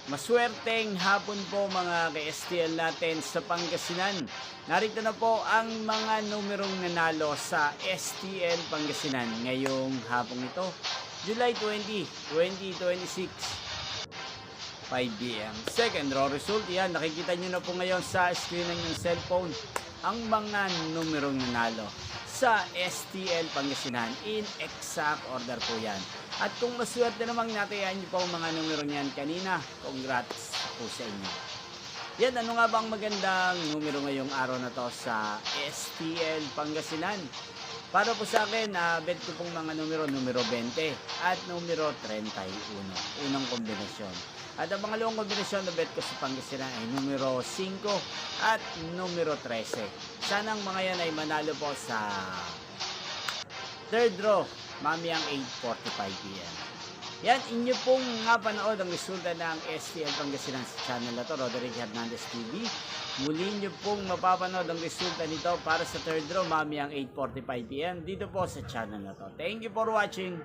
Maswerteng hapon po mga ka-STL natin sa Pangasinan. Narito na po ang mga numerong nanalo sa STL Pangasinan ngayong hapong ito, July 20, 2026, 5 p.m. Second row result, yan, nakikita nyo na po ngayon sa screen ng inyong cellphone ang mga numerong nanalo sa STL Pangasinan in exact order po yan. At kung maswerte namang natayan nyo po ang mga numero niyan kanina, congrats po sa inyo. Yan, ano nga bang magandang numero ngayong araw na to sa STL Pangasinan? Para po sa akin, bet ko pong mga numero 20 at numero 31, unang kombinasyon. At ang pangalawang kombinasyon na bet ko sa Pangasinan ay numero 5 at numero 13. Sana ang mga yan ay manalo po sa third row, mamayang 8:45 p.m. Yan, inyo pong nga panood ang resulta ng STL Pangasinan sa channel na to, Roderick Hernandez TV. Muli nyo pong mapapanood ang resulta nito para sa third row, mamayang 8:45 p.m. dito po sa channel na to. Thank you for watching.